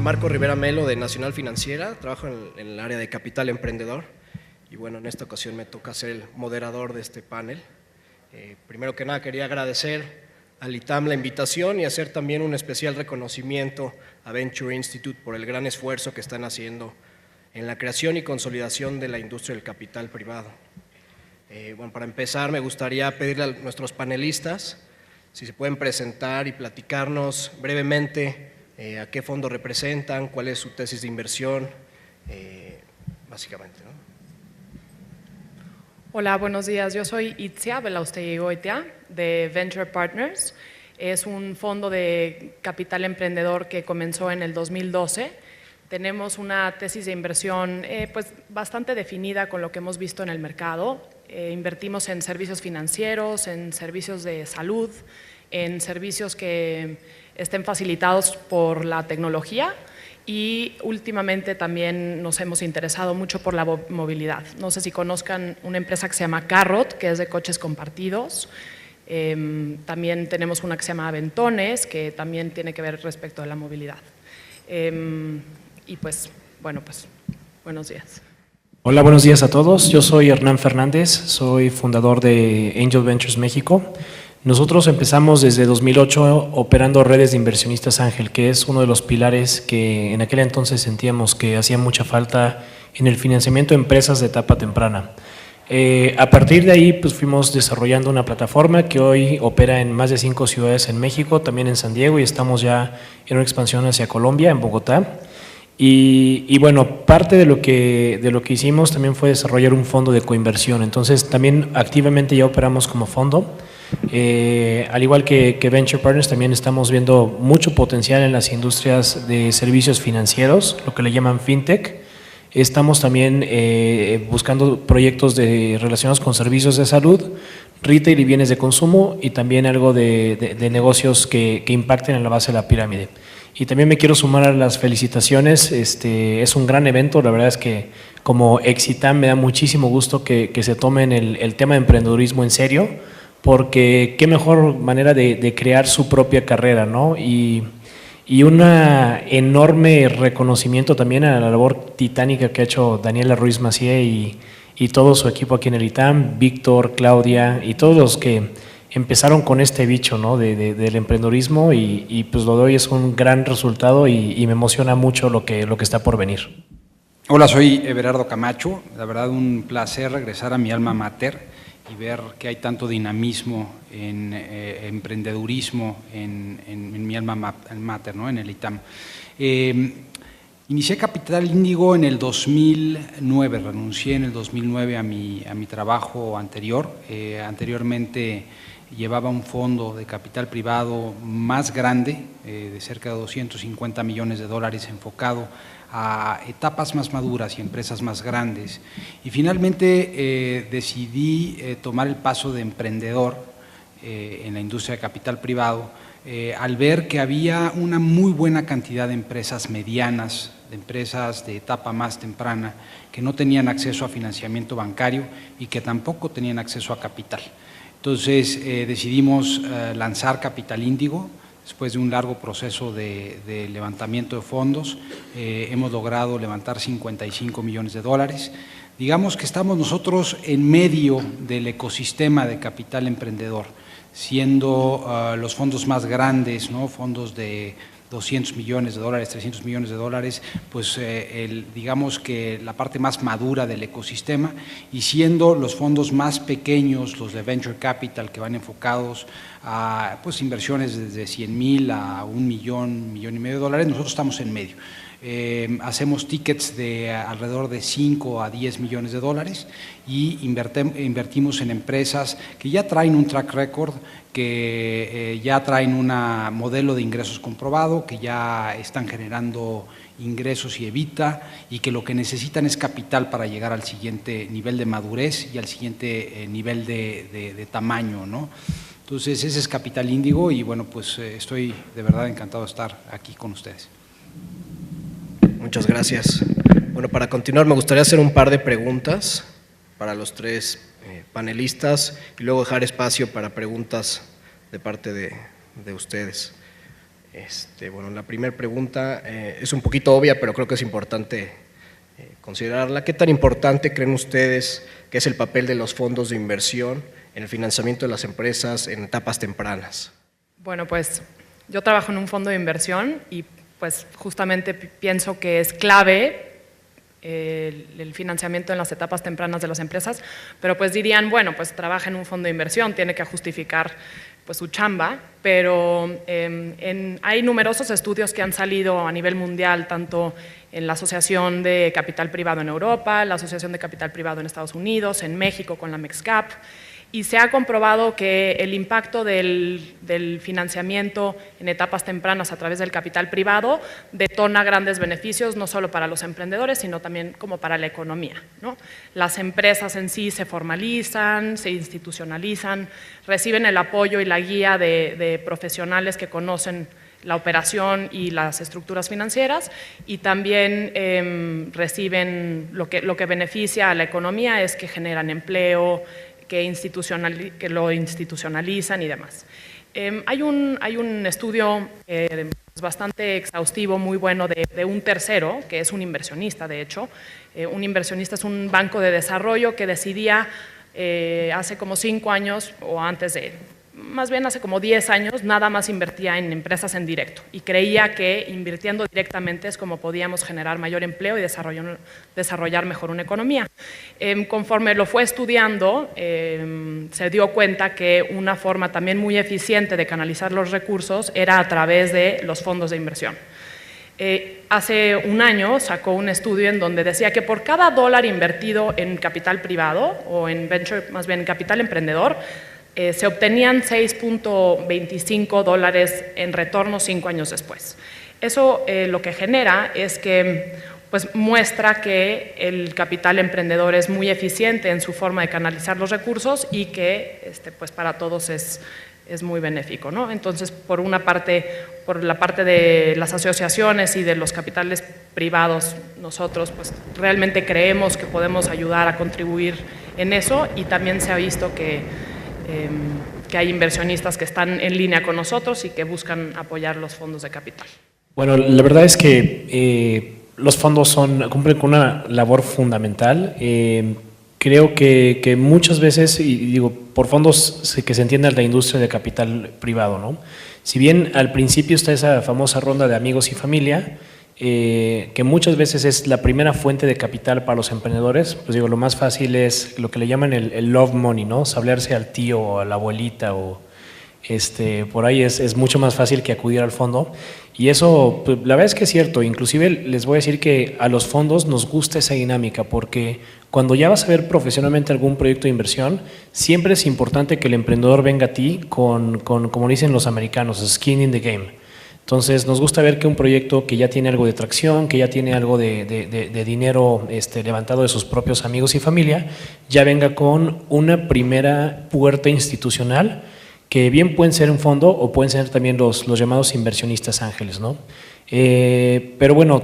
Marco Rivera Melo de Nacional Financiera, trabajo en el área de capital emprendedor y bueno, en esta ocasión me toca ser el moderador de este panel. Primero que nada quería agradecer al ITAM la invitación y hacer también un especial reconocimiento a Venture Institute por el gran esfuerzo que están haciendo en la creación y consolidación de la industria del capital privado. Bueno, para empezar me gustaría pedirle a nuestros panelistas si se pueden presentar y platicarnos brevemente a qué fondo representan, cuál es su tesis de inversión, básicamente, ¿no? Hola, buenos días. Yo soy Itzia Belausteguigoitia de Venture Partners. Es un fondo de capital emprendedor que comenzó en el 2012. Tenemos una tesis de inversión pues bastante definida con lo que hemos visto en el mercado. Invertimos en servicios financieros, en servicios de salud, en servicios que estén facilitados por la tecnología y últimamente también nos hemos interesado mucho por la movilidad. No sé si conozcan una empresa que se llama Carrot, que es de coches compartidos. También tenemos una que se llama Aventones, que también tiene que ver respecto a la movilidad. Y pues, bueno, pues, buenos días. Hola, buenos días a todos. Yo soy Hernán Fernández, soy fundador de Angel Ventures México. Nosotros empezamos desde 2008 operando redes de inversionistas ángel, que es uno de los pilares que en aquel entonces sentíamos que hacía mucha falta en el financiamiento de empresas de etapa temprana. A partir de ahí pues fuimos desarrollando una plataforma que hoy opera en más de 5 ciudades en México, también en San Diego, y estamos ya en una expansión hacia Colombia, en Bogotá. Y bueno, parte de lo que hicimos también fue desarrollar un fondo de coinversión. Entonces también activamente ya operamos como fondo. Al igual que Venture Partners, también estamos viendo mucho potencial en las industrias de servicios financieros, lo que le llaman fintech. Estamos también buscando proyectos relacionados con servicios de salud, retail y bienes de consumo, y también algo de negocios que impacten en la base de la pirámide. Y también me quiero sumar a las felicitaciones. Es un gran evento. La verdad es que como Exitam me da muchísimo gusto que se tomen el tema de emprendedurismo en serio, porque qué mejor manera de crear su propia carrera, ¿no? Y un enorme reconocimiento también a la labor titánica que ha hecho Daniela Ruiz Macié y todo su equipo aquí en el ITAM, Víctor, Claudia y todos los que empezaron con este bicho, ¿no? del emprendedurismo y pues lo de hoy es un gran resultado y me emociona mucho lo que está por venir. Hola, soy Everardo Camacho. La verdad, un placer regresar a mi alma mater y ver que hay tanto dinamismo en emprendedurismo en mi alma mater, ¿no? En el ITAM. Inicié Capital Índigo en el 2009, renuncié en el 2009 a mi trabajo anterior. Anteriormente llevaba un fondo de capital privado más grande, de cerca de $250 millones enfocado a etapas más maduras y empresas más grandes. Y finalmente decidí tomar el paso de emprendedor en la industria de capital privado al ver que había una muy buena cantidad de empresas medianas, de empresas de etapa más temprana, que no tenían acceso a financiamiento bancario y que tampoco tenían acceso a capital. Entonces decidimos lanzar Capital Índigo. Después de un largo proceso de levantamiento de fondos, hemos logrado levantar $55 millones. Digamos que estamos nosotros en medio del ecosistema de capital emprendedor, siendo los fondos más grandes, ¿no? Fondos de $200 millones, $300 millones, pues digamos que la parte más madura del ecosistema, y siendo los fondos más pequeños, los de Venture Capital, que van enfocados a pues, inversiones desde 100,000 a $1 millón, $1,5 millones, nosotros estamos en medio. Hacemos tickets de alrededor de 5 a 10 millones de dólares y invertimos en empresas que ya traen un track record, que ya traen un modelo de ingresos comprobado, que ya están generando ingresos y EBITDA, y que lo que necesitan es capital para llegar al siguiente nivel de madurez y al siguiente nivel de tamaño, ¿no? Entonces ese es Capital Índigo y bueno, pues estoy de verdad encantado de estar aquí con ustedes. Muchas gracias. Bueno, para continuar me gustaría hacer un par de preguntas para los tres panelistas y luego dejar espacio para preguntas de parte de ustedes. Bueno, la primera pregunta es un poquito obvia, pero creo que es importante considerarla. ¿Qué tan importante creen ustedes que es el papel de los fondos de inversión en el financiamiento de las empresas en etapas tempranas? Bueno, pues yo trabajo en un fondo de inversión y pues justamente pienso que es clave el financiamiento en las etapas tempranas de las empresas, pero pues dirían, bueno, pues trabaja en un fondo de inversión, tiene que justificar pues su chamba, pero hay numerosos estudios que han salido a nivel mundial, tanto en la Asociación de Capital Privado en Europa, la Asociación de Capital Privado en Estados Unidos, en México con la MEXCAP, y se ha comprobado que el impacto del financiamiento en etapas tempranas a través del capital privado detona grandes beneficios, no solo para los emprendedores, sino también como para la economía, ¿no? Las empresas en sí se formalizan, se institucionalizan, reciben el apoyo y la guía de profesionales que conocen la operación y las estructuras financieras, y también reciben lo que beneficia a la economía es que generan empleo, que lo institucionalizan y demás. Hay un estudio bastante exhaustivo, muy bueno, de un tercero, que es un inversionista, de hecho. Un inversionista es un banco de desarrollo que decidía hace como 5 años, o más bien hace como 10 años, nada más invertía en empresas en directo y creía que invirtiendo directamente es como podíamos generar mayor empleo y desarrollar mejor una economía. Conforme lo fue estudiando, se dio cuenta que una forma también muy eficiente de canalizar los recursos era a través de los fondos de inversión. Hace un año sacó un estudio en donde decía que por cada dólar invertido en capital privado o en venture, más bien en capital emprendedor, se obtenían $6.25 en retorno 5 años después. Eso lo que genera es que pues, muestra que el capital emprendedor es muy eficiente en su forma de canalizar los recursos y que pues, para todos es muy benéfico, ¿no? Entonces, por la parte de las asociaciones y de los capitales privados, nosotros pues, realmente creemos que podemos ayudar a contribuir en eso, y también se ha visto que hay inversionistas que están en línea con nosotros y que buscan apoyar los fondos de capital. Bueno, la verdad es que los fondos cumplen con una labor fundamental. Creo que muchas veces, y digo, por fondos que se entiende la industria de capital privado, ¿no? Si bien al principio está esa famosa ronda de amigos y familia, que muchas veces es la primera fuente de capital para los emprendedores, pues digo, lo más fácil es lo que le llaman el love money, ¿no? Sablearse al tío o a la abuelita o por ahí es mucho más fácil que acudir al fondo, y eso pues, la verdad es que es cierto. Inclusive les voy a decir que a los fondos nos gusta esa dinámica, porque cuando ya vas a ver profesionalmente algún proyecto de inversión, siempre es importante que el emprendedor venga a ti con como dicen los americanos, skin in the game. Entonces nos gusta ver que un proyecto que ya tiene algo de tracción, que ya tiene algo de dinero levantado de sus propios amigos y familia, ya venga con una primera puerta institucional, que bien pueden ser un fondo o pueden ser también los llamados inversionistas ángeles, ¿no? Pero bueno,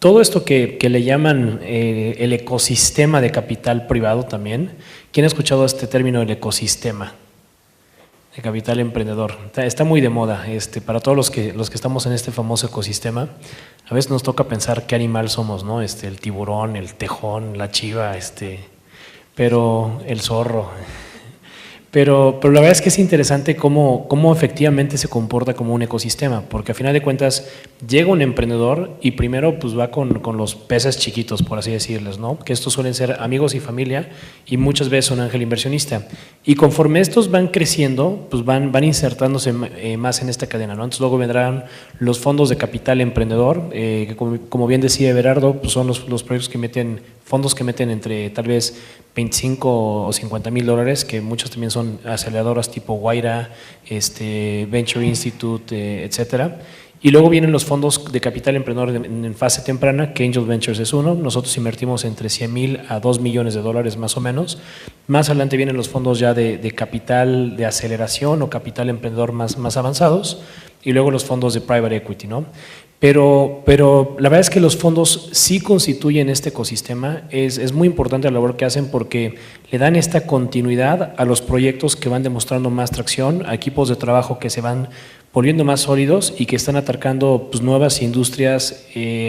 todo esto que le llaman el ecosistema de capital privado también, ¿quién ha escuchado este término, el ecosistema de capital emprendedor? Está muy de moda para todos los que estamos en este famoso ecosistema. A veces nos toca pensar qué animal somos, ¿no? El tiburón, el tejón, la chiva, pero el zorro. Pero la verdad es que es interesante cómo efectivamente se comporta como un ecosistema, porque a final de cuentas llega un emprendedor y primero pues va con los peces chiquitos, por así decirles, ¿no? Que estos suelen ser amigos y familia, y muchas veces un ángel inversionista. Y conforme estos van creciendo, pues van insertándose más en esta cadena, ¿no? Entonces luego vendrán los fondos de capital emprendedor, que como bien decía Everardo, pues son los proyectos que meten, fondos que meten entre tal vez 25 o 50 mil dólares, que muchos también son aceleradoras tipo Guaira, Venture Institute, etcétera. Y luego vienen los fondos de capital emprendedor en fase temprana, que Angel Ventures es uno. Nosotros invertimos entre 100 mil a 2 millones de dólares más o menos. Más adelante vienen los fondos ya de capital de aceleración o capital emprendedor más avanzados, y luego los fondos de private equity, ¿no? Pero la verdad es que los fondos sí constituyen este ecosistema. Es muy importante la labor que hacen, porque le dan esta continuidad a los proyectos que van demostrando más tracción, a equipos de trabajo que se van volviendo más sólidos y que están atacando pues, nuevas industrias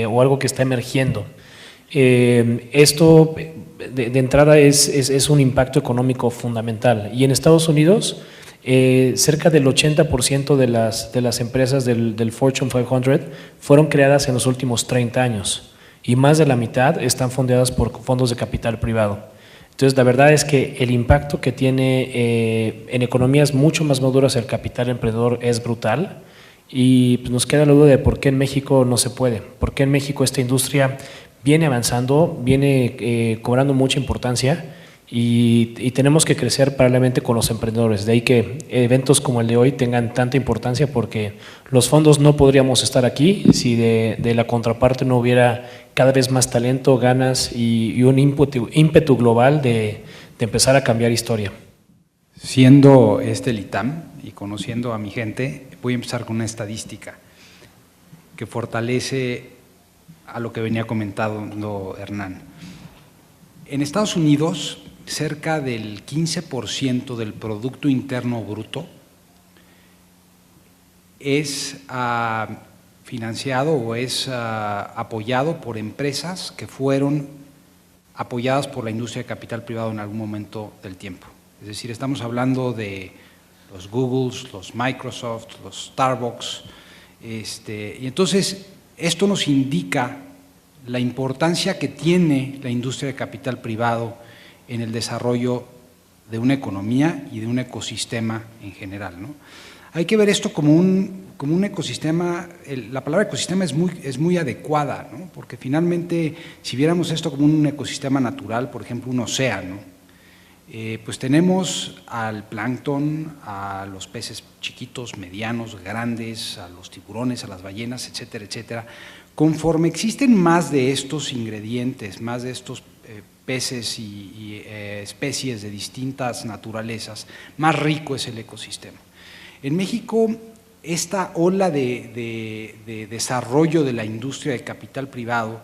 o algo que está emergiendo. Esto de entrada es un impacto económico fundamental y en Estados Unidos cerca del 80% de las empresas del Fortune 500 fueron creadas en los últimos 30 años y más de la mitad están fondeadas por fondos de capital privado. Entonces, la verdad es que el impacto que tiene en economías mucho más maduras el capital emprendedor es brutal y pues, nos queda la duda de por qué en México no se puede, por qué en México esta industria viene avanzando, viene cobrando mucha importancia y tenemos que crecer paralelamente con los emprendedores. De ahí que eventos como el de hoy tengan tanta importancia porque los fondos no podríamos estar aquí si de la contraparte no hubiera cada vez más talento, ganas y un ímpetu global de empezar a cambiar historia. Siendo el ITAM y conociendo a mi gente, voy a empezar con una estadística que fortalece a lo que venía comentando Hernán. En Estados Unidos, cerca del 15% del Producto Interno Bruto es financiado o es apoyado por empresas que fueron apoyadas por la industria de capital privado en algún momento del tiempo. Es decir, estamos hablando de los Googles, los Microsoft, los Starbucks, y entonces esto nos indica la importancia que tiene la industria de capital privado en el desarrollo de una economía y de un ecosistema en general, ¿no? Hay que ver esto como un ecosistema. La palabra ecosistema es muy adecuada, ¿no? Porque finalmente, si viéramos esto como un ecosistema natural, por ejemplo, un océano, pues tenemos al plancton, a los peces chiquitos, medianos, grandes, a los tiburones, a las ballenas, etcétera, etcétera. Conforme existen más de estos ingredientes, más de estos peces y especies de distintas naturalezas, más rico es el ecosistema. En México, esta ola de desarrollo de la industria de capital privado,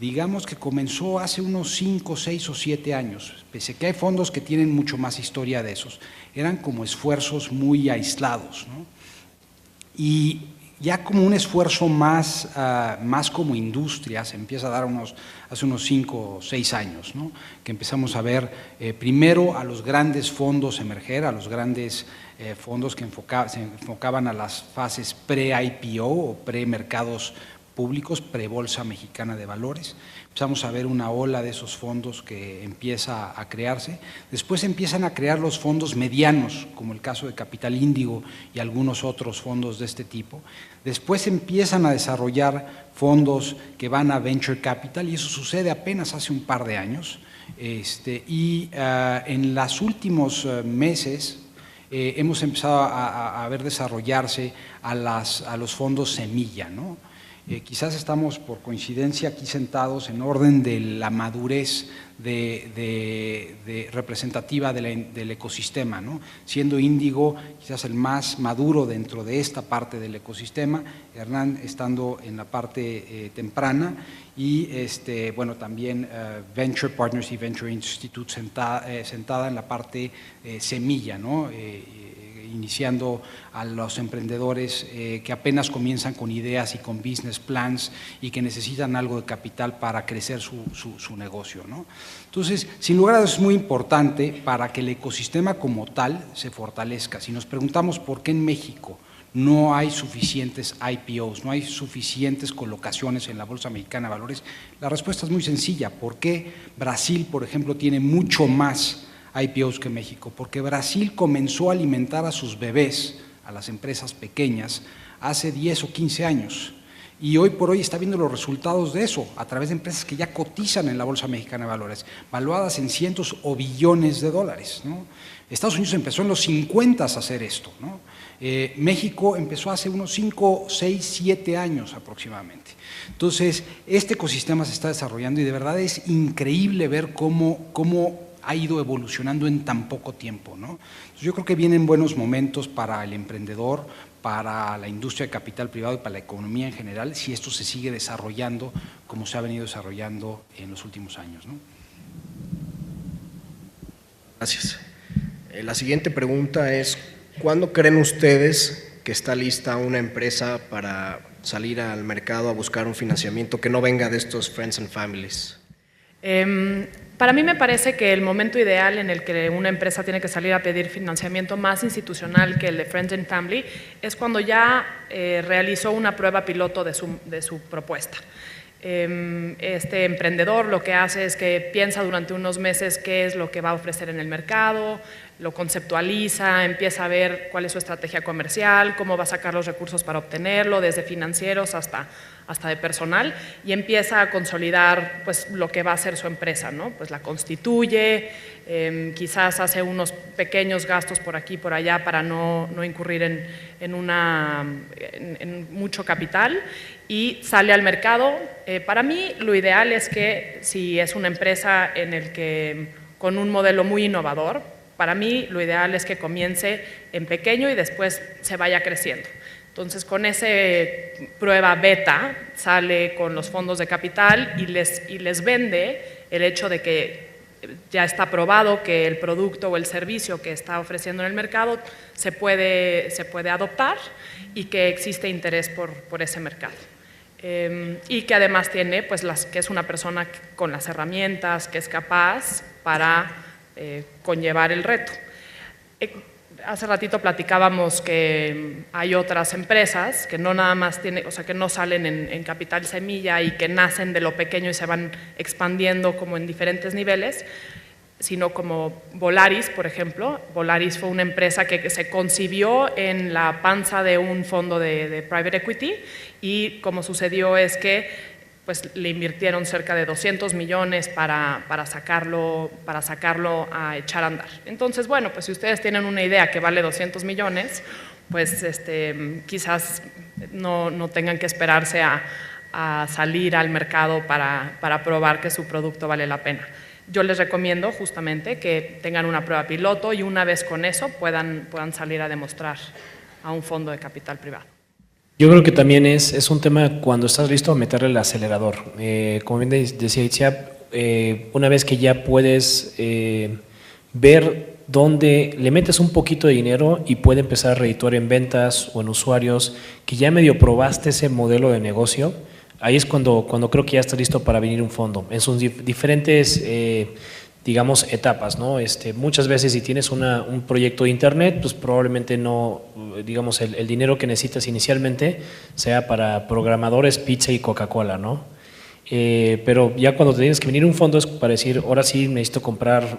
digamos que comenzó hace unos 5, 6 o 7 años, pese a que hay fondos que tienen mucho más historia de esos, eran como esfuerzos muy aislados, ¿no? Y ya como un esfuerzo más como industria se empieza a dar hace unos 5 o 6 años, ¿no? Que empezamos a ver primero a los grandes fondos emerger, a los grandes fondos que se enfocaban a las fases pre-IPO o pre-mercados públicos, pre-Bolsa Mexicana de Valores. Empezamos a ver una ola de esos fondos que empieza a crearse. Después empiezan a crear los fondos medianos, como el caso de Capital Índigo y algunos otros fondos de este tipo. Después empiezan a desarrollar fondos que van a Venture Capital y eso sucede apenas hace un par de años. En los últimos meses hemos empezado a ver desarrollarse a los fondos semilla, ¿no? Quizás estamos por coincidencia aquí sentados en orden de la madurez representativa del ecosistema, ¿no? Siendo Índigo quizás el más maduro dentro de esta parte del ecosistema, Hernán estando en la parte temprana y bueno, también Venture Partners y Venture Institute sentada en la parte semilla, ¿no? Iniciando a los emprendedores que apenas comienzan con ideas y con business plans y que necesitan algo de capital para crecer su negocio, ¿no? Entonces, sin lugar a dudas es muy importante para que el ecosistema como tal se fortalezca. Si nos preguntamos por qué en México no hay suficientes IPOs, no hay suficientes colocaciones en la Bolsa Mexicana de Valores, la respuesta es muy sencilla. ¿Por qué Brasil, por ejemplo, tiene mucho más IPOs que México? Porque Brasil comenzó a alimentar a sus bebés, a las empresas pequeñas, hace 10 o 15 años. Y hoy por hoy está viendo los resultados de eso a través de empresas que ya cotizan en la Bolsa Mexicana de Valores, valuadas en cientos o billones de dólares, ¿no? Estados Unidos empezó en los 50 a hacer esto, ¿no? México empezó hace unos 5, 6, 7 años aproximadamente. Entonces, este ecosistema se está desarrollando y de verdad es increíble ver cómo ha ido evolucionando en tan poco tiempo, ¿no? Entonces, yo creo que vienen buenos momentos para el emprendedor, para la industria de capital privado y para la economía en general, si esto se sigue desarrollando como se ha venido desarrollando en los últimos años, ¿no? Gracias. La siguiente pregunta es, ¿cuándo creen ustedes que está lista una empresa para salir al mercado a buscar un financiamiento que no venga de estos friends and families? Para mí me parece que el momento ideal en el que una empresa tiene que salir a pedir financiamiento más institucional que el de Friends and Family es cuando ya realizó una prueba piloto de su propuesta. Este emprendedor lo que hace es que piensa durante unos meses qué es lo que va a ofrecer en el mercado, lo conceptualiza, empieza a ver cuál es su estrategia comercial, cómo va a sacar los recursos para obtenerlo, desde financieros hasta de personal, y empieza a consolidar pues, lo que va a ser su empresa, ¿no? Pues la constituye, quizás hace unos pequeños gastos por aquí y por allá para no incurrir en mucho capital y sale al mercado. Para mí lo ideal es que si es una empresa con un modelo muy innovador, para mí lo ideal es que comience en pequeño y después se vaya creciendo. Entonces, con ese prueba beta sale con los fondos de capital y les vende el hecho de que ya está probado que el producto o el servicio que está ofreciendo en el mercado se puede adoptar y que existe interés por ese mercado. Y que además tiene, pues, que es una persona con las herramientas, que es capaz para conllevar el reto. Hace ratito platicábamos que hay otras empresas que no nada más que no salen en capital semilla y que nacen de lo pequeño y se van expandiendo como en diferentes niveles, sino como Volaris, por ejemplo. Volaris fue una empresa que se concibió en la panza de un fondo de private equity y como sucedió es que pues le invirtieron cerca de 200 millones para sacarlo a echar a andar. Entonces, bueno, pues si ustedes tienen una idea que vale 200 millones, pues quizás no tengan que esperarse a salir al mercado para probar que su producto vale la pena. Yo les recomiendo justamente que tengan una prueba piloto y una vez con eso puedan salir a demostrar a un fondo de capital privado. Yo creo que también es un tema cuando estás listo a meterle el acelerador. Como bien decía Itzia, una vez que ya puedes ver dónde le metes un poquito de dinero y puede empezar a redituar en ventas o en usuarios, que ya medio probaste ese modelo de negocio, ahí es cuando creo que ya estás listo para venir un fondo. En sus diferentes digamos, etapas, ¿no? Muchas veces si tienes un proyecto de internet, pues probablemente no, digamos, el dinero que necesitas inicialmente sea para programadores, pizza y Coca-Cola, ¿no? Pero ya cuando tienes que venir un fondo es para decir, ahora sí necesito comprar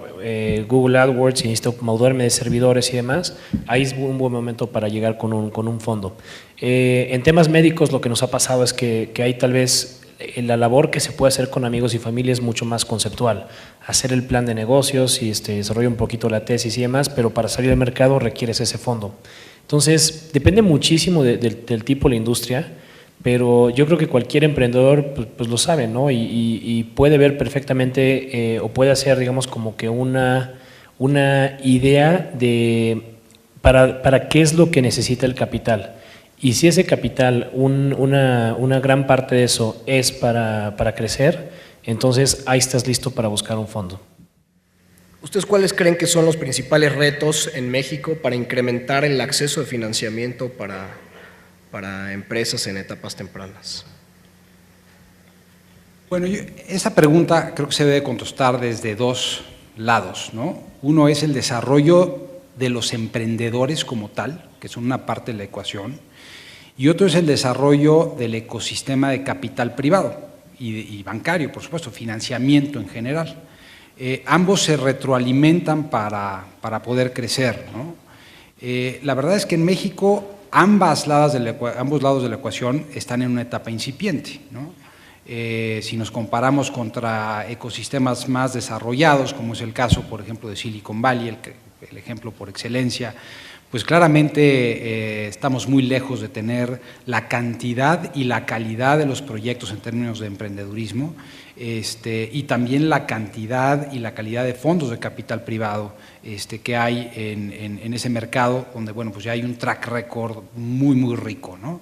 Google AdWords y necesito mudarme de servidores y demás, ahí es un buen momento para llegar con un fondo. En temas médicos lo que nos ha pasado es que hay tal vez la labor que se puede hacer con amigos y familia es mucho más conceptual, hacer el plan de negocios y desarrollar un poquito la tesis y demás, pero para salir al mercado requieres ese fondo. Entonces, depende muchísimo del tipo de la industria, pero yo creo que cualquier emprendedor pues lo sabe, ¿no? Y puede ver perfectamente o puede hacer, digamos, como que una idea de para qué es lo que necesita el capital. Y si ese capital, una gran parte de eso es para crecer, entonces ahí estás listo para buscar un fondo. ¿Ustedes cuáles creen que son los principales retos en México para incrementar el acceso de financiamiento para empresas en etapas tempranas? Bueno, esa pregunta creo que se debe contestar desde dos lados, ¿no? Uno es el desarrollo de los emprendedores como tal, que son una parte de la ecuación, y otro es el desarrollo del ecosistema de capital privado y bancario, por supuesto, financiamiento en general. Ambos se retroalimentan para poder crecer, ¿no? La verdad es que en México ambos lados de la ecuación están en una etapa incipiente, ¿no? Si nos comparamos contra ecosistemas más desarrollados, como es el caso, por ejemplo, de Silicon Valley, el ejemplo por excelencia, pues claramente estamos muy lejos de tener la cantidad y la calidad de los proyectos en términos de emprendedurismo y también la cantidad y la calidad de fondos de capital privado que hay en ese mercado donde, bueno, pues ya hay un track record muy, muy rico, ¿no?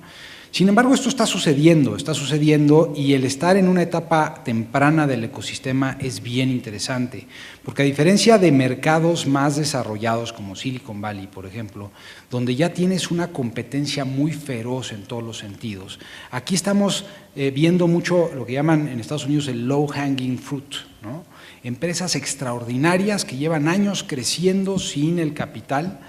Sin embargo, esto está sucediendo y el estar en una etapa temprana del ecosistema es bien interesante, porque a diferencia de mercados más desarrollados como Silicon Valley, por ejemplo, donde ya tienes una competencia muy feroz en todos los sentidos, aquí estamos viendo mucho lo que llaman en Estados Unidos el low hanging fruit, ¿no? Empresas extraordinarias que llevan años creciendo sin el capital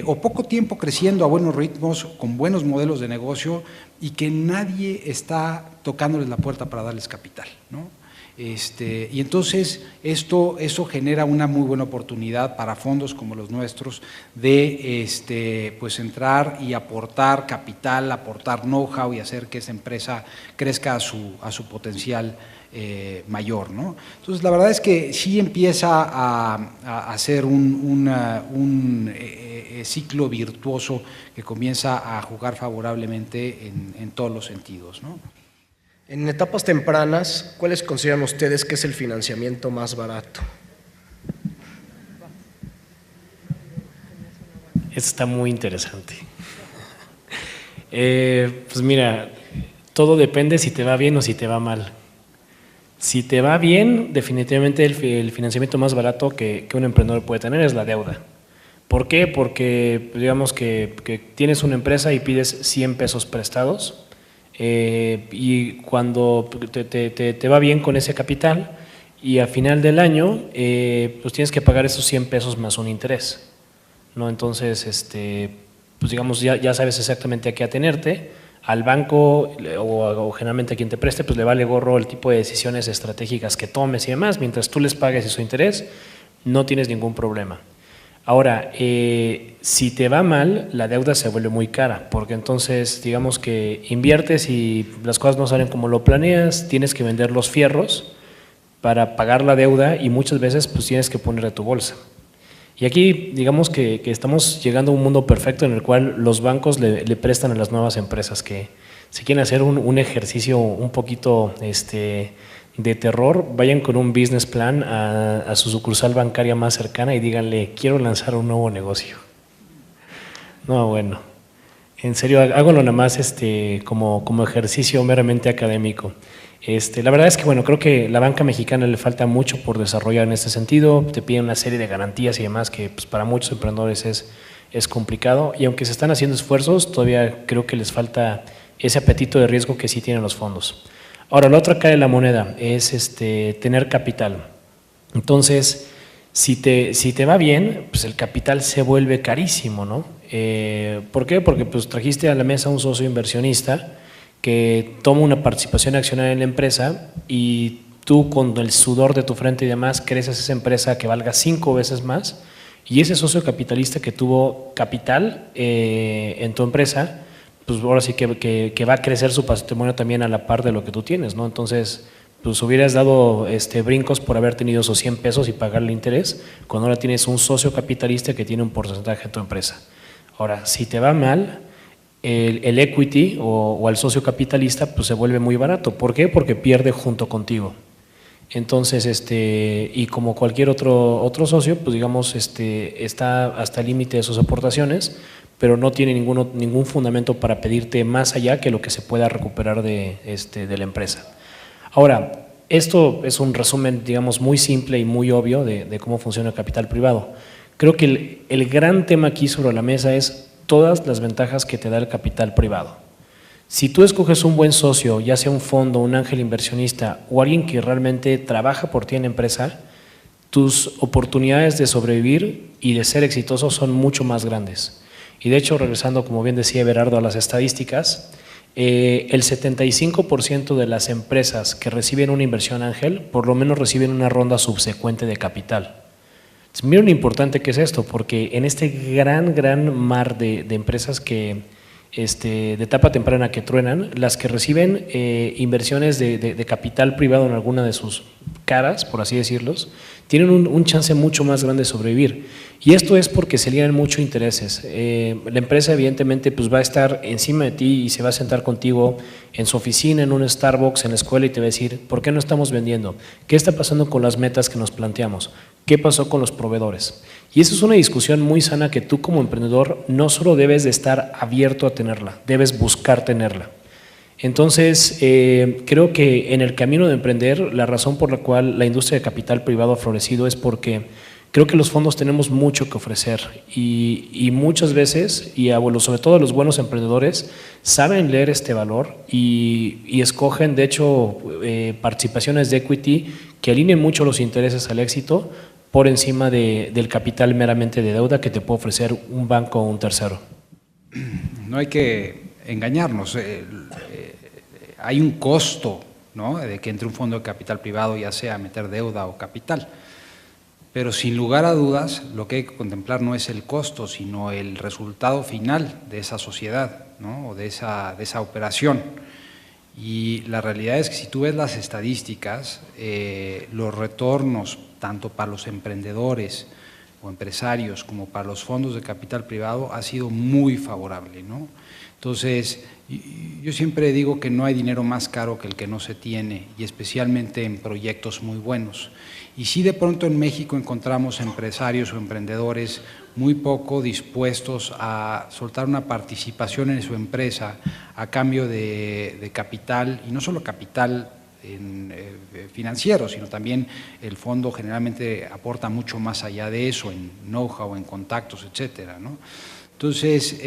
o poco tiempo creciendo a buenos ritmos, con buenos modelos de negocio y que nadie está tocándoles la puerta para darles capital, ¿no? Y entonces eso genera una muy buena oportunidad para fondos como los nuestros de pues entrar y aportar capital, aportar know-how y hacer que esa empresa crezca a su potencial mayor, ¿no? Entonces la verdad es que sí empieza a ser un ciclo virtuoso que comienza a jugar favorablemente en todos los sentidos, ¿no? En etapas tempranas, ¿cuáles consideran ustedes que es el financiamiento más barato? Esto está muy interesante. Pues mira, todo depende si te va bien o si te va mal. Si te va bien, definitivamente el financiamiento más barato que un emprendedor puede tener es la deuda. ¿Por qué? Porque digamos que tienes una empresa y pides 100 pesos prestados y cuando te va bien con ese capital y a final del año pues tienes que pagar esos 100 pesos más un interés, ¿no? Entonces, pues digamos ya sabes exactamente a qué atenerte. Al banco o generalmente a quien te preste, pues le vale gorro el tipo de decisiones estratégicas que tomes y demás. Mientras tú les pagues su interés, no tienes ningún problema. Ahora, si te va mal, la deuda se vuelve muy cara, porque entonces digamos que inviertes y las cosas no salen como lo planeas, tienes que vender los fierros para pagar la deuda y muchas veces pues tienes que poner de tu bolsa. Y aquí digamos que estamos llegando a un mundo perfecto en el cual los bancos le prestan a las nuevas empresas que si quieren hacer un ejercicio un poquito de terror, vayan con un business plan a su sucursal bancaria más cercana y díganle, quiero lanzar un nuevo negocio. No, bueno, en serio, háganlo nada más como ejercicio meramente académico. La verdad es que bueno, creo que la banca mexicana le falta mucho por desarrollar en este sentido, te piden una serie de garantías y demás que pues, para muchos emprendedores es complicado y aunque se están haciendo esfuerzos, todavía creo que les falta ese apetito de riesgo que sí tienen los fondos. Ahora, la otra cara de la moneda es tener capital. Entonces, si te va bien, pues el capital se vuelve carísimo, ¿no? ¿Por qué? Porque pues trajiste a la mesa un socio inversionista que toma una participación accionaria en la empresa y tú con el sudor de tu frente y demás creces esa empresa que valga 5 veces más y ese socio capitalista que tuvo capital en tu empresa, pues ahora sí que va a crecer su patrimonio también a la par de lo que tú tienes, ¿no? Entonces, pues hubieras dado brincos por haber tenido esos 100 pesos y pagarle interés cuando ahora tienes un socio capitalista que tiene un porcentaje de tu empresa. Ahora, si te va mal, el equity o al socio capitalista pues se vuelve muy barato. ¿Por qué? Porque pierde junto contigo. Entonces, y como cualquier otro socio, pues digamos, está hasta el límite de sus aportaciones, pero no tiene ningún fundamento para pedirte más allá que lo que se pueda recuperar de la empresa. Ahora, esto es un resumen, digamos, muy simple y muy obvio de cómo funciona el capital privado. Creo que el gran tema aquí sobre la mesa es todas las ventajas que te da el capital privado. Si tú escoges un buen socio, ya sea un fondo, un ángel inversionista o alguien que realmente trabaja por ti en la empresa, tus oportunidades de sobrevivir y de ser exitoso son mucho más grandes. Y de hecho, regresando, como bien decía Everardo, a las estadísticas, el 75% de las empresas que reciben una inversión ángel, por lo menos reciben una ronda subsecuente de capital. Miren lo importante que es esto, porque en este gran mar de empresas que de etapa temprana que truenan, las que reciben inversiones de capital privado en alguna de sus caras, por así decirlos, tienen un chance mucho más grande de sobrevivir. Y esto es porque se ligan muchos intereses. La empresa evidentemente pues va a estar encima de ti y se va a sentar contigo en su oficina, en un Starbucks, en la escuela y te va a decir, ¿por qué no estamos vendiendo? ¿Qué está pasando con las metas que nos planteamos? ¿Qué pasó con los proveedores? Y esa es una discusión muy sana que tú como emprendedor no solo debes de estar abierto a tenerla, debes buscar tenerla. Entonces, creo que en el camino de emprender, la razón por la cual la industria de capital privado ha florecido es porque creo que los fondos tenemos mucho que ofrecer y muchas veces, sobre todo los buenos emprendedores, saben leer este valor y escogen, de hecho, participaciones de equity que alineen mucho los intereses al éxito por encima del capital meramente de deuda que te puede ofrecer un banco o un tercero. No hay que engañarnos, hay un costo, ¿no?, de que entre un fondo de capital privado, ya sea meter deuda o capital, pero sin lugar a dudas lo que hay que contemplar no es el costo, sino el resultado final de esa sociedad, ¿no?, o de esa operación. Y la realidad es que si tú ves las estadísticas, los retornos tanto para los emprendedores o empresarios como para los fondos de capital privado ha sido muy favorable, ¿no? Entonces, yo siempre digo que no hay dinero más caro que el que no se tiene, y especialmente en proyectos muy buenos. Y sí, de pronto en México encontramos empresarios o emprendedores muy poco dispuestos a soltar una participación en su empresa a cambio de capital, y no solo capital financiero, sino también el fondo generalmente aporta mucho más allá de eso, en know-how, en contactos, etcétera, ¿no? Entonces,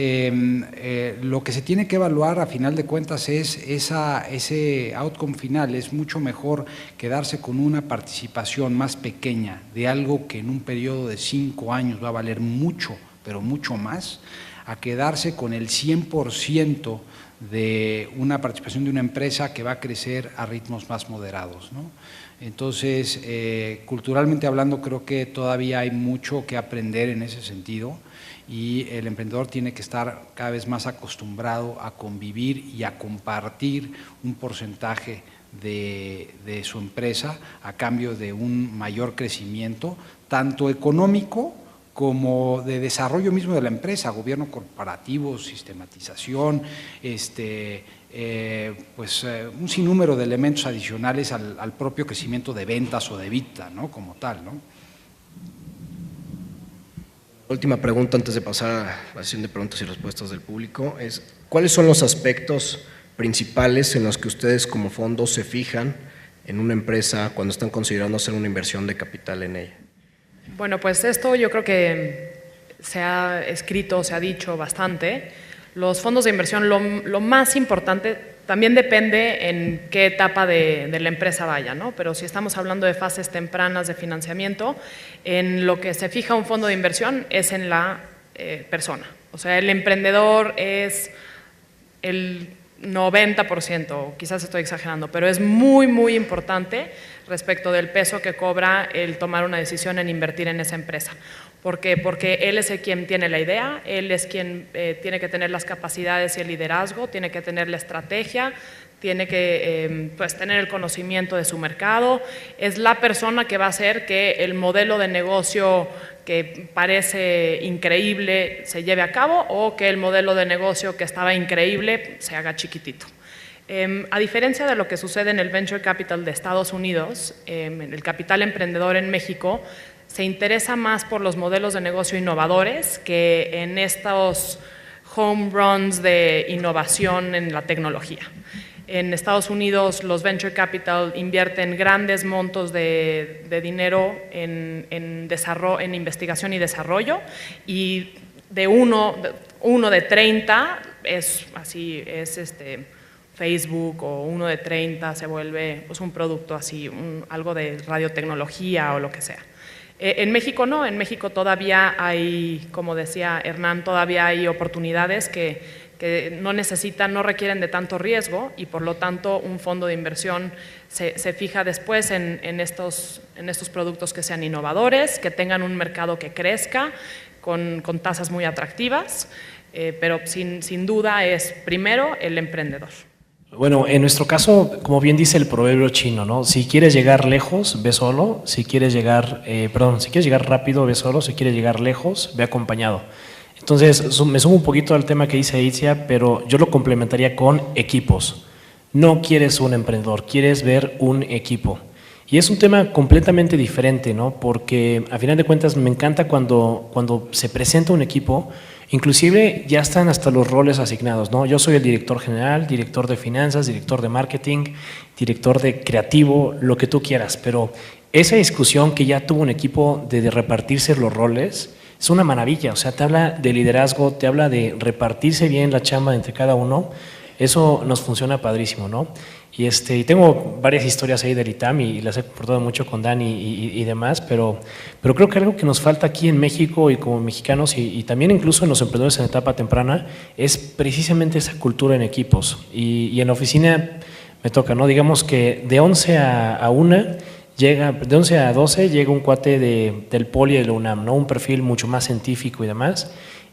lo que se tiene que evaluar a final de cuentas es ese outcome final. Es mucho mejor quedarse con una participación más pequeña de algo que en un periodo de 5 años va a valer mucho, pero mucho más, a quedarse con el 100% de una participación de una empresa que va a crecer a ritmos más moderados, ¿no? Entonces, culturalmente hablando, creo que todavía hay mucho que aprender en ese sentido, y el emprendedor tiene que estar cada vez más acostumbrado a convivir y a compartir un porcentaje de su empresa a cambio de un mayor crecimiento, tanto económico como de desarrollo mismo de la empresa, gobierno corporativo, sistematización, un sinnúmero de elementos adicionales al propio crecimiento de ventas o de EBITDA, ¿no?, como tal, ¿no? Última pregunta antes de pasar a la sesión de preguntas y respuestas del público es, ¿cuáles son los aspectos principales en los que ustedes como fondo se fijan en una empresa cuando están considerando hacer una inversión de capital en ella? Bueno, pues esto yo creo que se ha escrito, se ha dicho bastante. Los fondos de inversión, lo más importante, también depende en qué etapa de la empresa vaya, ¿no? Pero si estamos hablando de fases tempranas de financiamiento, en lo que se fija un fondo de inversión es en la persona. O sea, el emprendedor es el 90%, quizás estoy exagerando, pero es muy, muy importante respecto del peso que cobra el tomar una decisión en invertir en esa empresa. ¿Por qué? Porque él es el quien tiene la idea, él es quien tiene que tener las capacidades y el liderazgo, tiene que tener la estrategia, tiene que tener el conocimiento de su mercado, es la persona que va a hacer que el modelo de negocio que parece increíble se lleve a cabo o que el modelo de negocio que estaba increíble se haga chiquitito. A diferencia de lo que sucede en el Venture Capital de Estados Unidos, el capital emprendedor en México se interesa más por los modelos de negocio innovadores que en estos home runs de innovación en la tecnología. En Estados Unidos los Venture Capital invierten grandes montos de dinero en investigación y desarrollo, y de uno de 30 es así, Facebook, o uno de 30 se vuelve un producto así, algo de radiotecnología o lo que sea. En México no, en México todavía hay, como decía Hernán, todavía hay oportunidades que no requieren de tanto riesgo, y por lo tanto un fondo de inversión se fija después en estos productos que sean innovadores, que tengan un mercado que crezca con tasas muy atractivas, pero sin duda es primero el emprendedor. Bueno, en nuestro caso, como bien dice el proverbio chino, ¿no? Si quieres llegar lejos, ve solo. Si quieres llegar, si quieres llegar rápido, ve solo. Si quieres llegar lejos, ve acompañado. Entonces, me sumo un poquito al tema que dice Itzia, pero yo lo complementaría con equipos. No quieres un emprendedor, quieres ver un equipo. Y es un tema completamente diferente, ¿no? Porque a final de cuentas me encanta cuando se presenta un equipo, inclusive ya están hasta los roles asignados, ¿no? Yo soy el director general, director de finanzas, director de marketing, director de creativo, lo que tú quieras, pero esa discusión que ya tuvo un equipo de repartirse los roles es una maravilla, o sea, te habla de liderazgo, te habla de repartirse bien la chamba entre cada uno, eso nos funciona padrísimo, ¿no? Y tengo varias historias ahí del ITAM y las he compartido mucho con Dani y demás, pero creo que algo que nos falta aquí en México y como mexicanos y también incluso en los emprendedores en etapa temprana es precisamente esa cultura en equipos. Y en la oficina me toca, ¿no? Digamos que de 11 a 1 de 11 a 12 llega un cuate del Poli de la UNAM, ¿no? Un perfil mucho más científico y demás.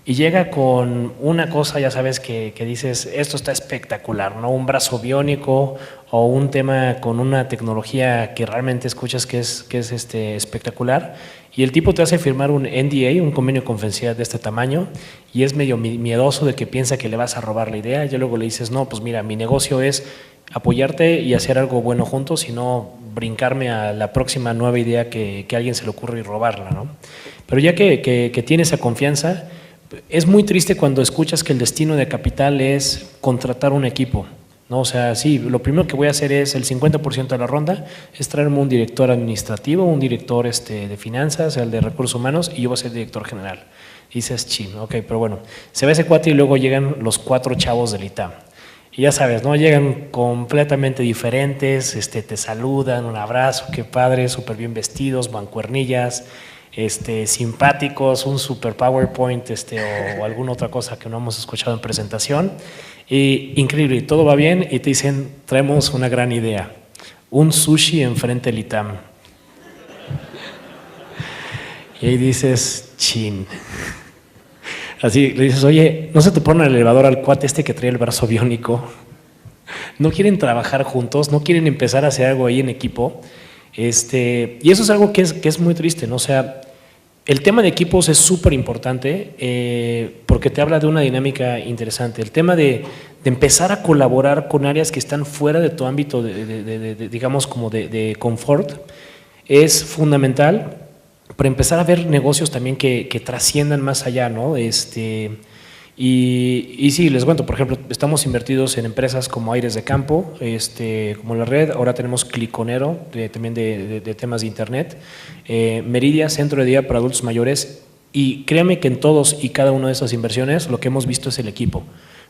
Y llega con una cosa, ya sabes, que dices, esto está espectacular, ¿no? Un brazo biónico o un tema con una tecnología que realmente escuchas que es espectacular. Y el tipo te hace firmar un NDA, un convenio confidencial de este tamaño, y es medio miedoso de que piensa que le vas a robar la idea. Y luego le dices, no, pues mira, mi negocio es apoyarte y hacer algo bueno juntos y no brincarme a la próxima nueva idea que a alguien se le ocurre y robarla, ¿no? Pero ya que tiene esa confianza, es muy triste cuando escuchas que el destino de Capital es contratar un equipo, ¿no? O sea, sí, lo primero que voy a hacer es el 50% de la ronda, es traerme un director administrativo, un director de finanzas, el de recursos humanos, y yo voy a ser director general. Y dices, chin, ok, pero bueno, se ve ese cuate y luego llegan los 4 chavos del ITAM. Y ya sabes, ¿no? Llegan completamente diferentes, te saludan, un abrazo, qué padre, súper bien vestidos, mancuernillas, simpáticos, un super PowerPoint o alguna otra cosa que no hemos escuchado en presentación. Y increíble, todo va bien y te dicen, traemos una gran idea, un sushi enfrente del ITAM. Y ahí dices, chin. Así le dices, oye, ¿no se te pone el elevador al cuate que trae el brazo biónico? ¿No quieren trabajar juntos? ¿No quieren empezar a hacer algo ahí en equipo? Y eso es algo que es muy triste, ¿no? O sea, el tema de equipos es súper importante porque te habla de una dinámica interesante. El tema de empezar a colaborar con áreas que están fuera de tu ámbito, digamos, como de confort, es fundamental para empezar a ver negocios también que trasciendan más allá, ¿no? Y sí, les cuento, por ejemplo, estamos invertidos en empresas como Aires de Campo, como la red, ahora tenemos Cliconero, también de temas de internet, Meridia, centro de día para adultos mayores, y créanme que en todos y cada una de esas inversiones lo que hemos visto es el equipo.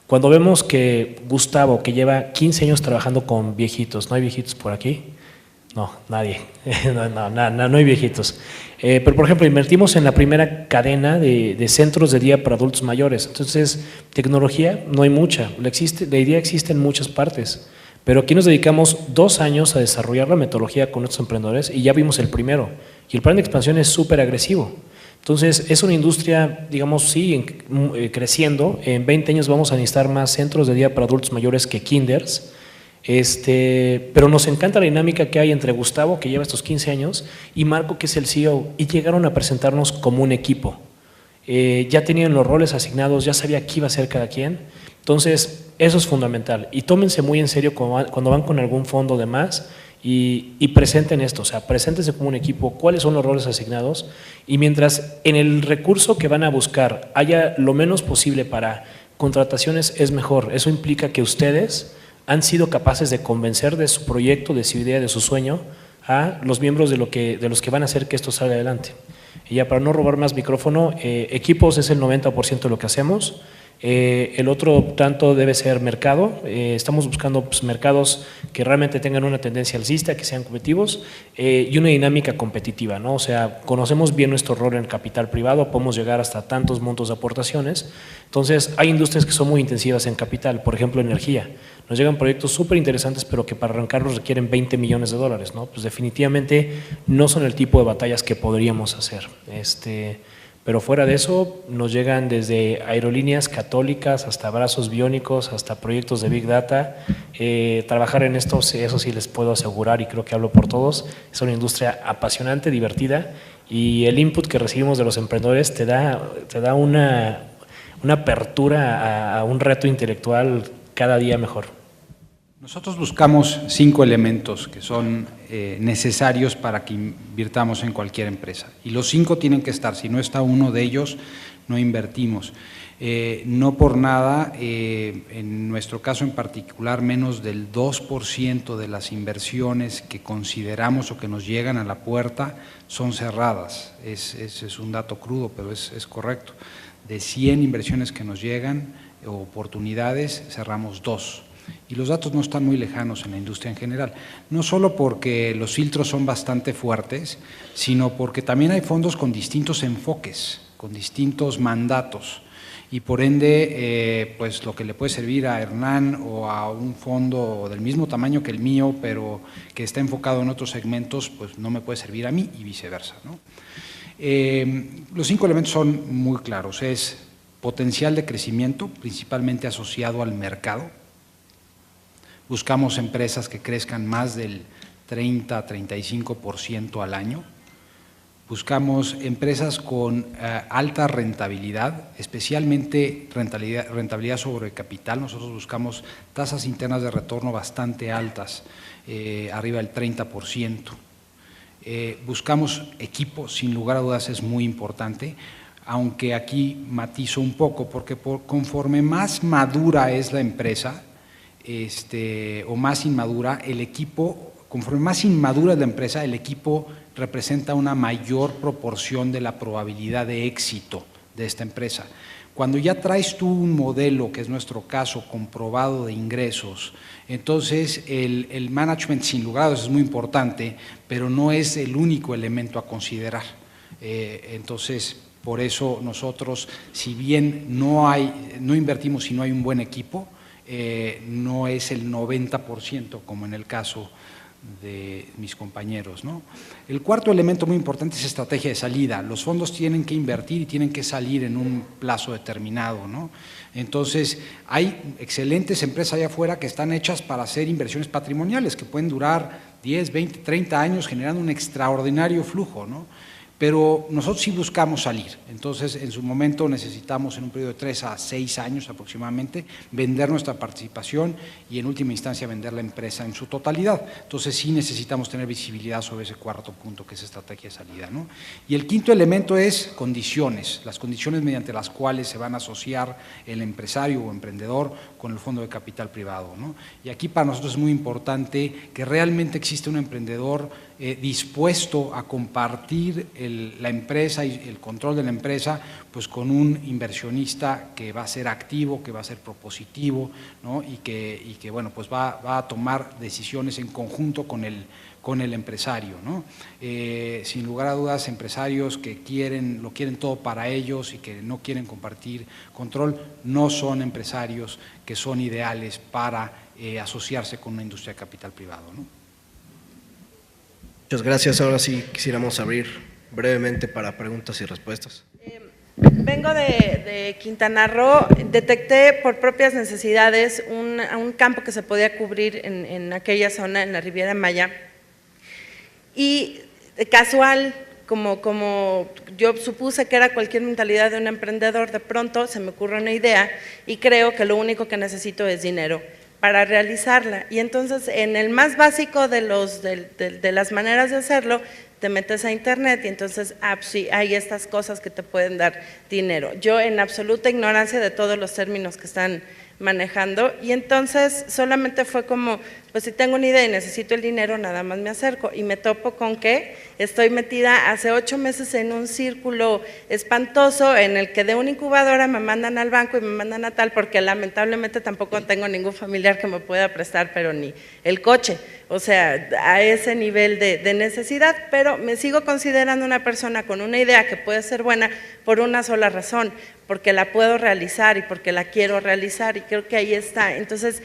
Cuando vemos que Gustavo, que lleva 15 años trabajando con viejitos, ¿no hay viejitos por aquí? No, nadie, no hay viejitos. Pero, por ejemplo, invertimos en la primera cadena de centros de día para adultos mayores. Entonces, tecnología no hay mucha. La idea existe en muchas partes. Pero aquí nos dedicamos 2 años a desarrollar la metodología con nuestros emprendedores y ya vimos el primero. Y el plan de expansión es súper agresivo. Entonces, es una industria, digamos, sí, creciendo. En 20 años vamos a necesitar más centros de día para adultos mayores que kinders. Pero nos encanta la dinámica que hay entre Gustavo, que lleva estos 15 años, y Marco, que es el CEO, y llegaron a presentarnos como un equipo. Ya tenían los roles asignados, ya sabía qué iba a hacer cada quien. Entonces, eso es fundamental. Y tómense muy en serio cuando van con algún fondo de más y presenten esto, o sea, preséntense como un equipo, cuáles son los roles asignados, y mientras en el recurso que van a buscar haya lo menos posible para contrataciones, es mejor. Eso implica que ustedes han sido capaces de convencer de su proyecto, de su idea, de su sueño, a los miembros de los que van a hacer que esto salga adelante. Y ya para no robar más micrófono, equipos es el 90% de lo que hacemos. El otro tanto debe ser mercado. Estamos buscando mercados que realmente tengan una tendencia alcista, que sean competitivos y una dinámica competitiva, ¿no? O sea, conocemos bien nuestro rol en el capital privado, podemos llegar hasta tantos montos de aportaciones. Entonces, hay industrias que son muy intensivas en capital, por ejemplo, energía. Nos llegan proyectos súper interesantes, pero que para arrancarlos requieren $20 millones, ¿no? Pues definitivamente no son el tipo de batallas que podríamos hacer. Pero fuera de eso, nos llegan desde aerolíneas católicas hasta brazos biónicos, hasta proyectos de Big Data. Trabajar en esto, eso sí les puedo asegurar y creo que hablo por todos, es una industria apasionante, divertida, y el input que recibimos de los emprendedores te da una apertura a un reto intelectual cada día mejor. Nosotros buscamos 5 elementos que son necesarios para que invirtamos en cualquier empresa, y los 5 tienen que estar. Si no está uno de ellos, no invertimos. No por nada, en nuestro caso en particular, menos del 2% de las inversiones que consideramos o que nos llegan a la puerta son cerradas. Ese es un dato crudo, pero es correcto. De 100 inversiones que nos llegan, o oportunidades, cerramos 2. Y los datos no están muy lejanos en la industria en general, no solo porque los filtros son bastante fuertes, sino porque también hay fondos con distintos enfoques, con distintos mandatos, y por ende, pues lo que le puede servir a Hernán o a un fondo del mismo tamaño que el mío, pero que está enfocado en otros segmentos, pues no me puede servir a mí y viceversa, ¿no? Los 5 elementos son muy claros: es potencial de crecimiento, principalmente asociado al mercado. Buscamos empresas que crezcan más del 30-35% al año. Buscamos empresas con alta rentabilidad, especialmente rentabilidad sobre capital. Nosotros buscamos tasas internas de retorno bastante altas, arriba del 30%. Buscamos equipo, sin lugar a dudas es muy importante, aunque aquí matizo un poco, porque conforme más madura es la empresa, o más inmadura, el equipo, conforme más inmadura es la empresa, el equipo representa una mayor proporción de la probabilidad de éxito de esta empresa. Cuando ya traes tú un modelo, que es nuestro caso, comprobado de ingresos, entonces el management, sin lugar a dudas, es muy importante, pero no es el único elemento a considerar. Entonces, por eso nosotros, si bien no invertimos si no hay un buen equipo, no es el 90% como en el caso de mis compañeros, ¿no? El cuarto elemento muy importante es estrategia de salida. Los fondos tienen que invertir y tienen que salir en un plazo determinado, ¿no? Entonces, hay excelentes empresas allá afuera que están hechas para hacer inversiones patrimoniales, que pueden durar 10, 20, 30 años generando un extraordinario flujo, ¿no? Pero nosotros sí buscamos salir. Entonces, en su momento necesitamos, en un periodo de 3 a 6 años aproximadamente, vender nuestra participación y en última instancia vender la empresa en su totalidad. Entonces, sí necesitamos tener visibilidad sobre ese cuarto punto, que es estrategia de salida, ¿no? Y el quinto elemento es condiciones, las condiciones mediante las cuales se van a asociar el empresario o emprendedor con el fondo de capital privado, ¿no? Y aquí para nosotros es muy importante que realmente existe un emprendedor dispuesto a compartir la empresa y el control de la empresa, pues con un inversionista que va a ser activo, que va a ser propositivo, ¿no? y que bueno, pues va a tomar decisiones en conjunto con el empresario, ¿no? Sin lugar a dudas, empresarios que lo quieren todo para ellos y que no quieren compartir control, no son empresarios que son ideales para asociarse con una industria de capital privado, ¿no? Muchas gracias. Ahora sí quisiéramos abrir brevemente para preguntas y respuestas. Vengo de Quintana Roo. Detecté por propias necesidades un campo que se podía cubrir en aquella zona, en la Riviera Maya, y casual, como yo supuse que era cualquier mentalidad de un emprendedor, de pronto se me ocurre una idea y creo que lo único que necesito es dinero para realizarla. Y entonces, en el más básico de las maneras de hacerlo, te metes a internet y entonces sí, hay estas cosas que te pueden dar dinero. Yo en absoluta ignorancia de todos los términos que están manejando, y entonces solamente fue como, pues si tengo una idea y necesito el dinero, nada más me acerco, y me topo con que estoy metida hace 8 meses en un círculo espantoso en el que de una incubadora me mandan al banco y me mandan a tal, porque lamentablemente tampoco tengo ningún familiar que me pueda prestar, pero ni el coche, o sea, a ese nivel de necesidad, pero me sigo considerando una persona con una idea que puede ser buena por una sola razón, porque la puedo realizar y porque la quiero realizar, y creo que ahí está. Entonces,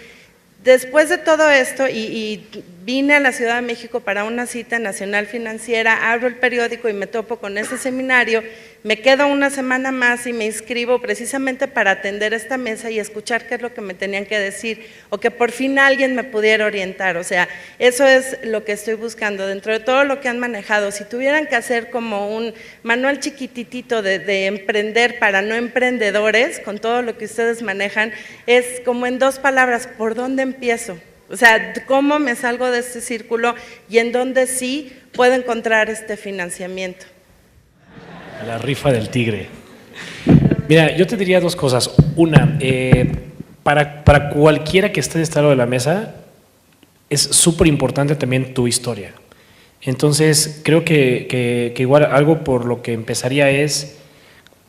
después de todo esto y vine a la Ciudad de México para una cita nacional financiera, abro el periódico y me topo con ese seminario, me quedo una semana más y me inscribo precisamente para atender esta mesa y escuchar qué es lo que me tenían que decir, o que por fin alguien me pudiera orientar. O sea, eso es lo que estoy buscando. Dentro de todo lo que han manejado, si tuvieran que hacer como un manual chiquititito de emprender para no emprendedores, con todo lo que ustedes manejan, es como en 2 palabras: ¿por dónde empiezo? O sea, ¿cómo me salgo de este círculo y en dónde sí puedo encontrar este financiamiento? La rifa del tigre. Mira, yo te diría 2 cosas. Una, para cualquiera que esté de este lado de la mesa, es súper importante también tu historia. Entonces, creo que igual algo por lo que empezaría es,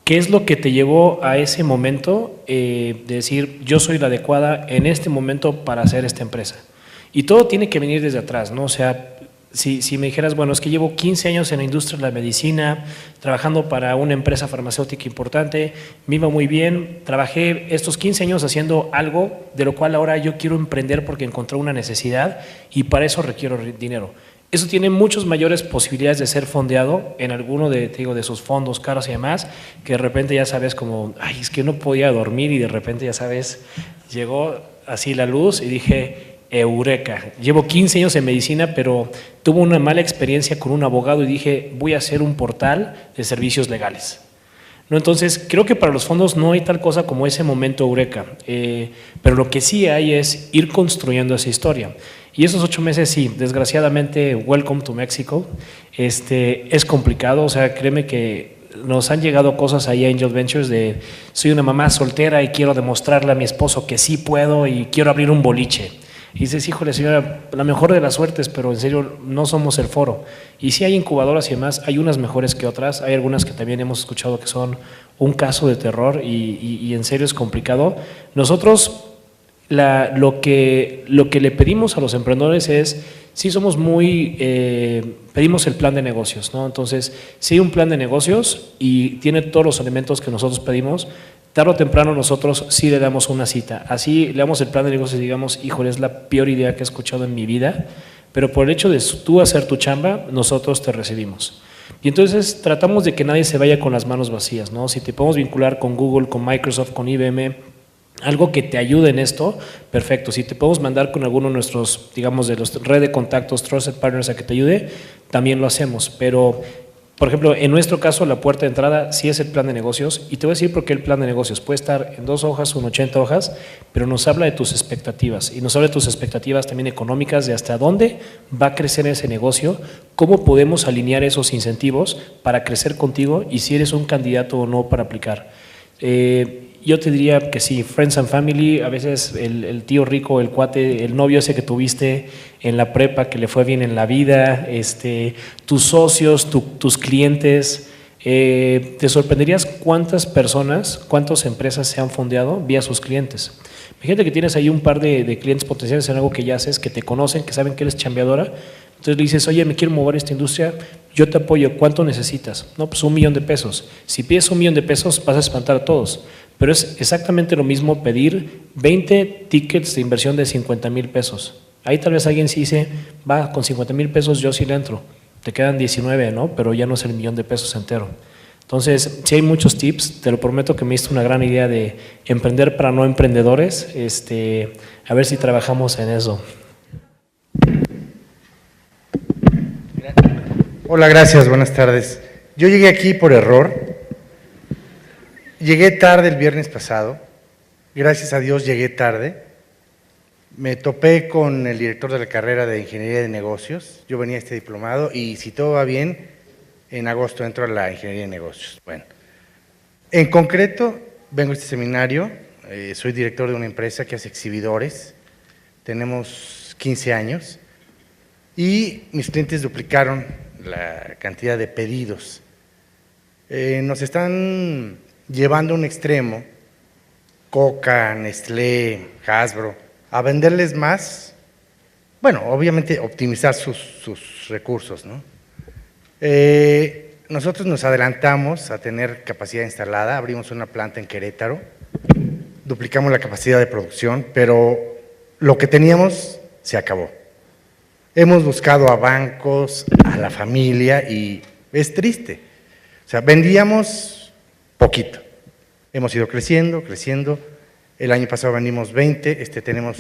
¿qué es lo que te llevó a ese momento de decir, yo soy la adecuada en este momento para hacer esta empresa? Y todo tiene que venir desde atrás, ¿no? O sea, si me dijeras, bueno, es que llevo 15 años en la industria de la medicina, trabajando para una empresa farmacéutica importante, me iba muy bien, trabajé estos 15 años haciendo algo de lo cual ahora yo quiero emprender porque encontré una necesidad y para eso requiero dinero. Eso tiene muchas mayores posibilidades de ser fondeado en alguno de sus fondos caros y demás, que de repente ya sabes como, ay, es que no podía dormir y de repente ya sabes, llegó así la luz y dije, eureka, llevo 15 años en medicina, pero tuve una mala experiencia con un abogado y dije, voy a hacer un portal de servicios legales. ¿No? Entonces, creo que para los fondos no hay tal cosa como ese momento eureka, pero lo que sí hay es ir construyendo esa historia. Y esos 8 meses, sí, desgraciadamente, welcome to Mexico, es complicado, o sea, créeme que nos han llegado cosas ahí a Angel Ventures de soy una mamá soltera y quiero demostrarle a mi esposo que sí puedo y quiero abrir un boliche. Y dices, híjole señora, la mejor de las suertes, pero en serio no somos el foro. Y sí hay incubadoras y demás, hay unas mejores que otras, hay algunas que también hemos escuchado que son un caso de terror y en serio es complicado. Nosotros lo que le pedimos a los emprendedores es, sí somos muy, pedimos el plan de negocios, ¿no? Entonces, sí hay un plan de negocios y tiene todos los elementos que nosotros pedimos. Tarde o temprano nosotros sí le damos una cita. Así le damos el plan de negocios y digamos, híjole, es la peor idea que he escuchado en mi vida, pero por el hecho de tú hacer tu chamba, nosotros te recibimos. Y entonces tratamos de que nadie se vaya con las manos vacías, ¿no? Si te podemos vincular con Google, con Microsoft, con IBM, algo que te ayude en esto, perfecto. Si te podemos mandar con alguno de nuestros, digamos, de los red de contactos, Trusted Partners a que te ayude, también lo hacemos. Pero, por ejemplo, en nuestro caso, la puerta de entrada sí es el plan de negocios. Y te voy a decir por qué el plan de negocios puede estar en 2 hojas o en 80 hojas, pero nos habla de tus expectativas. Y nos habla de tus expectativas también económicas, de hasta dónde va a crecer ese negocio, cómo podemos alinear esos incentivos para crecer contigo y si eres un candidato o no para aplicar. Yo te diría que sí, friends and family, a veces el tío rico, el cuate, el novio ese que tuviste en la prepa que le fue bien en la vida, tus socios, tus clientes, te sorprenderías cuántas personas, cuántas empresas se han fondeado vía sus clientes. Fíjate que tienes ahí un par de clientes potenciales en algo que ya haces, que te conocen, que saben que eres chambeadora, entonces le dices, oye, me quiero mover a esta industria, yo te apoyo, ¿cuánto necesitas? No, pues $1,000,000. Si pides $1,000,000 vas a espantar a todos. Pero es exactamente lo mismo pedir 20 tickets de inversión de $50,000. Ahí tal vez alguien sí dice, va, con $50,000 yo sí le entro. Te quedan 19, ¿no? Pero ya no es el $1,000,000 entero. Entonces, sí hay muchos tips, te lo prometo que me diste una gran idea de emprender para no emprendedores. A ver si trabajamos en eso. Hola, gracias, buenas tardes. Yo llegué aquí por error. Llegué tarde el viernes pasado, gracias a Dios llegué tarde, me topé con el director de la carrera de Ingeniería de Negocios, yo venía a este diplomado y si todo va bien, en agosto entro a la Ingeniería de Negocios. Bueno, en concreto, vengo a este seminario, soy director de una empresa que hace exhibidores, tenemos 15 años y mis clientes duplicaron la cantidad de pedidos. Nos están llevando a un extremo, Coca, Nestlé, Hasbro, a venderles más, bueno, obviamente optimizar sus recursos, ¿no? Nosotros nos adelantamos a tener capacidad instalada, abrimos una planta en Querétaro, duplicamos la capacidad de producción, pero lo que teníamos se acabó. hemos buscado a bancos, a la familia y es triste. O sea, vendíamos poquito, hemos ido creciendo, creciendo. El año pasado vendimos 20, tenemos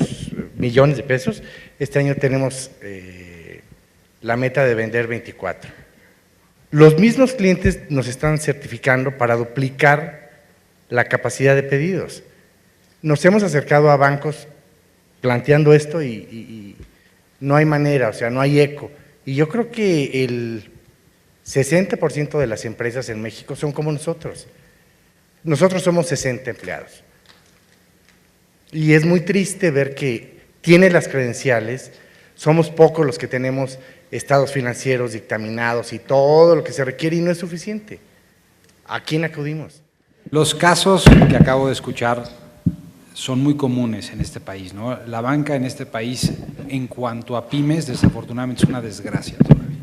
millones de pesos, este año tenemos la meta de vender 24. Los mismos clientes nos están certificando para duplicar la capacidad de pedidos. Nos hemos acercado a bancos planteando esto y no hay manera, o sea, no hay eco. Y yo creo que el 60% de las empresas en México son como nosotros. Nosotros somos 60 empleados. Y es muy triste ver que tiene las credenciales, somos pocos los que tenemos estados financieros dictaminados y todo lo que se requiere y no es suficiente. ¿A quién acudimos? Los casos que acabo de escuchar son muy comunes en este país, ¿no? La banca en este país, en cuanto a pymes, desafortunadamente es una desgracia todavía.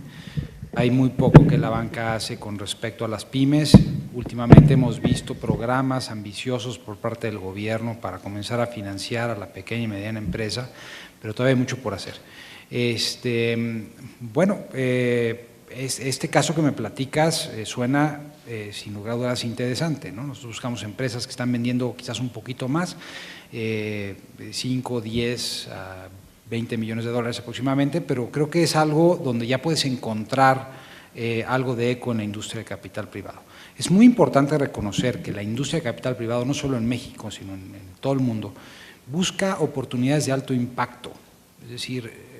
Hay muy poco que la banca hace con respecto a las pymes. Últimamente hemos visto programas ambiciosos por parte del gobierno para comenzar a financiar a la pequeña y mediana empresa, pero todavía hay mucho por hacer. Bueno, este caso que me platicas suena sin lugar a dudas interesante, ¿no? Nosotros buscamos empresas que están vendiendo quizás un poquito más, 5, 10, 20 millones de dólares aproximadamente, pero creo que es algo donde ya puedes encontrar algo de eco en la industria de capital privado. Es muy importante reconocer que la industria de capital privado, no solo en México, sino en todo el mundo, busca oportunidades de alto impacto, es decir,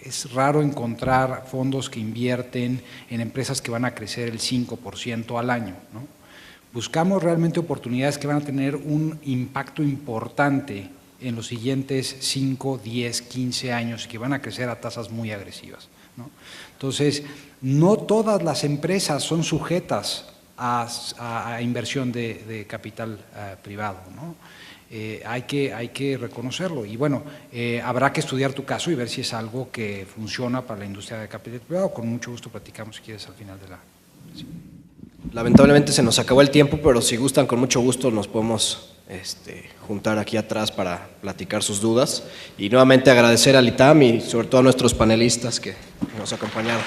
es raro encontrar fondos que invierten en empresas que van a crecer el 5% al año, ¿no? Buscamos realmente oportunidades que van a tener un impacto importante en los siguientes 5, 10, 15 años y que van a crecer a tasas muy agresivas, ¿no? Entonces, no todas las empresas son sujetas a inversión de capital privado, ¿no? Hay que reconocerlo y bueno, habrá que estudiar tu caso y ver si es algo que funciona para la industria de capital privado. Con mucho gusto platicamos si quieres al final de la… Sí. Lamentablemente se nos acabó el tiempo, pero si gustan, con mucho gusto nos podemos juntar aquí atrás para platicar sus dudas. Y nuevamente agradecer al ITAM y sobre todo a nuestros panelistas que nos acompañaron.